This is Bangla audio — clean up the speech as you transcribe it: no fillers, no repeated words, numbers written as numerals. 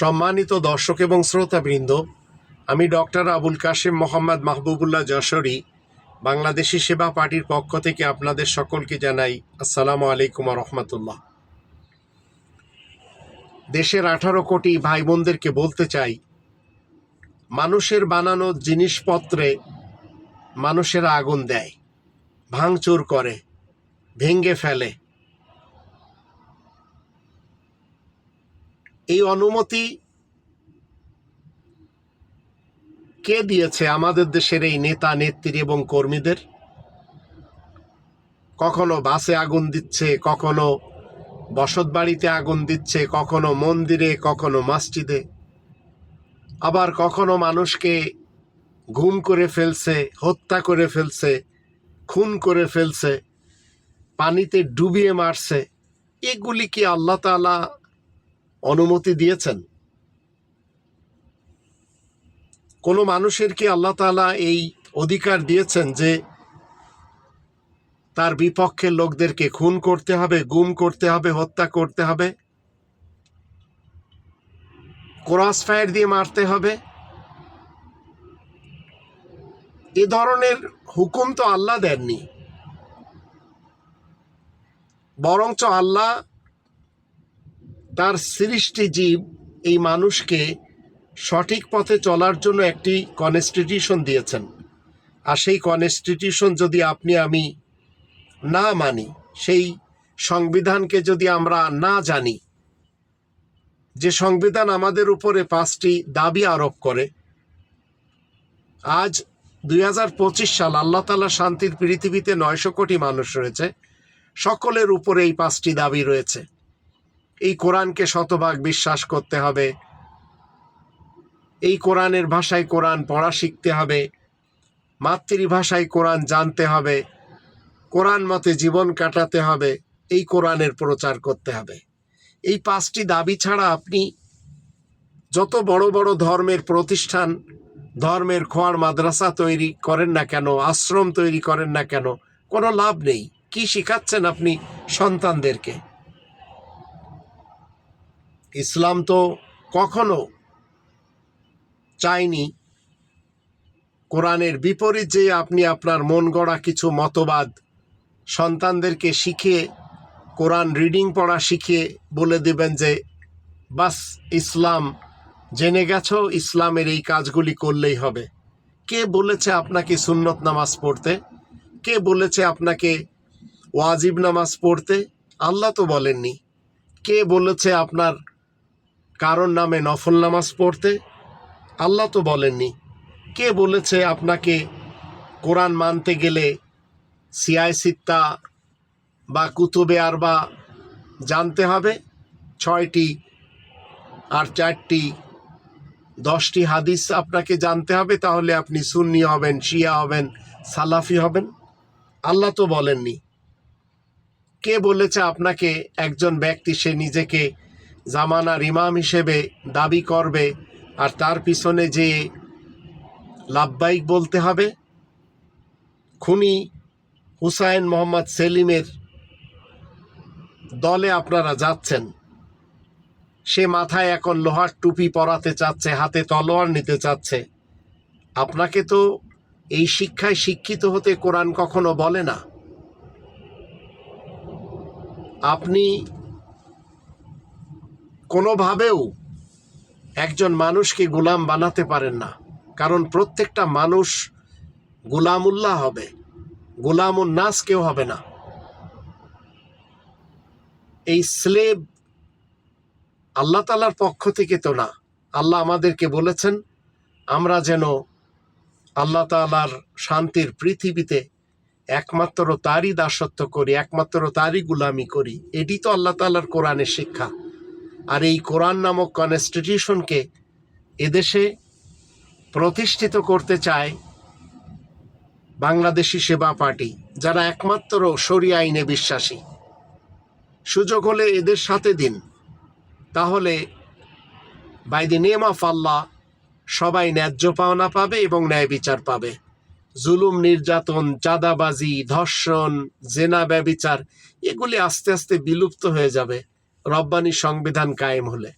সম্মানিত দর্শক এবং শ্রোতাবৃন্দ, আমি ডক্টর আবুল কাশেম মোহাম্মদ মাহবুবুল্লাহ যশোরী বাংলাদেশি সেবা পার্টির পক্ষ থেকে আপনাদের সকলকে জানাই আসসালামু আলাইকুম ওয়া রাহমাতুল্লাহ। দেশের 18 কোটি ভাই বোনদেরকে বলতে চাই, মানুষের বানানো জিনিসপত্রে মানুষেরা আগুন দেয়, ভাঙচুর করে, ভেঙে ফেলে। এই অনুমতি কে দিয়েছে আমাদের দেশের এই নেতা নেত্রী এবং কর্মীদের? কখনো বাসে আগুন দিচ্ছে, কখনো বসতবাড়িতে আগুন দিচ্ছে, কখনো মন্দিরে, কখনো মসজিদে, আবার কখনো মানুষকে গুম করে ফেলছে, হত্যা করে ফেলছে, খুন করে ফেলছে, পানিতে ডুবিয়ে মারছে। এগুলি কি আল্লাহ তাআলা অনুমতি দিয়েছেন? কোনো মানুষের কি আল্লাহ তাআলা এই অধিকার দিয়েছেন যে তার বিপক্ষের লোকদেরকে খুন করতে হবে, গুম করতে হবে, হত্যা করতে হবে, ক্রস ফায়ার দিয়ে মারতে হবে? এ ধরনের হুকুম তো আল্লাহ দেননি, বরঞ্চ আল্লাহ তার সৃষ্টি জীব এই মানুষকে সঠিক পথে চলার জন্য একটি কনস্টিটিউশন দিয়েছেন। আর সেই কনস্টিটিউশন যদি আপনি আমি না মানি, সেই সংবিধানকে যদি আমরা না জানি, যে সংবিধান আমাদের উপরে 5টি দাবি আরোপ করে, আজ 2025 সাল, আল্লাহ তাআলা শান্তির পৃথিবীতে 900 কোটি মানুষ রয়েছে, সকলের উপরে এই 5টি দাবি রয়েছে। এই কোরআনকে শতভাগ বিশ্বাস করতে হবে, এই কোরআনের ভাষায় কোরআন পড়া শিখতে হবে, মাতৃভাষায় কোরআন জানতে হবে, কোরআন মতে জীবন কাটাতে হবে, এই কোরআনের প্রচার করতে হবে। এই 5টি দাবি ছাড়া আপনি যত বড় বড় ধর্মের প্রতিষ্ঠান, ধর্মের খোয়ার মাদ্রাসা তৈরি করেন না কেন, আশ্রম তৈরি করেন না কেন, কোনো লাভ নেই। কি শিখাচ্ছেন আপনি সন্তানদেরকে? ইসলাম তো কখনো চাইনি কোরআনের বিপরীত যে আপনি আপনার মন গড়া কিছু মতবাদ সন্তানদেরকে শিখিয়ে, কোরআন রিডিং পড়া শিখিয়ে বলে দেবেন যে বাস ইসলাম জেনে গেছো, ইসলামের এই কাজগুলি করলেই হবে। কে বলেছে আপনাকে সুন্নত নামাজ পড়তে? কে বলেছে আপনাকে ওয়াজিব নামাজ পড়তে? আল্লাহ তো বলেননি। কে বলেছে আপনার কারোর নামে নফল নামাজ পড়তে? আল্লাহ তো বলেননি। কে বলেছে আপনাকে কোরআন মানতে গেলে সিয়ায় সিত্তা বা কুতুবে আরবা জানতে হবে? 6টি আর 4টি 10টি হাদিস আপনাকে জানতে হবে, তাহলে আপনি সুন্নি হবেন, শিয়া হবেন, সালাফি হবেন? আল্লাহ তো বলেননি। কে বলেছে আপনাকে একজন ব্যক্তি সে নিজেকে জামানার ইমাম হিসেবে দাবি করবে আর তার পিছনে যে লাব্বাইক বলতে হবে? খুনি হুসাইন মোহাম্মদ সেলিমের দলে আপনারা যাচ্ছেন, সে মাথায় এখন লোহার টুপি পরাতে চাচ্ছে, হাতে তলোয়ার নিতে চাচ্ছে। আপনাকে তো এই শিক্ষায় শিক্ষিত হতে কোরআন কখনো বলে না। আপনি কোনোভাবেও একজন মানুষকে গোলাম বানাতে পারেন না, কারণ প্রত্যেকটা মানুষ গোলামুল্লাহ হবে, গোলামুন নাস কেউ হবে না। এই স্লেভ আল্লাহ তাআলার পক্ষ থেকে তো না। আল্লাহ আমাদেরকে বলেছেন আমরা যেন আল্লাহ তাআলার শান্তির পৃথিবীতে একমাত্র তারই দাসত্ব করি, একমাত্র তারই গোলামি করি। এটি তো আল্লাহ তাআলার কোরআনের শিক্ষা। আর এই কোরআন নামক কনস্টিটিউশনকে এদেশে প্রতিষ্ঠিত করতে চায় বাংলাদেশি সেবা পার্টি, যারা একমাত্র শরিয়া আইনে বিশ্বাসী। সুযোগ হলে এদের সাথে দিন, তাহলে বাই দি নেম অফ আল্লাহ সবাই ন্যায্য পাওনা পাবে এবং ন্যায় বিচার পাবে। জুলুম, নির্যাতন, চাঁদাবাজি, ধর্ষণ, জেনা, ব্যভিচার এগুলি আস্তে আস্তে বিলুপ্ত হয়ে যাবে রব্বানি সংবিধান কায়েম হলে।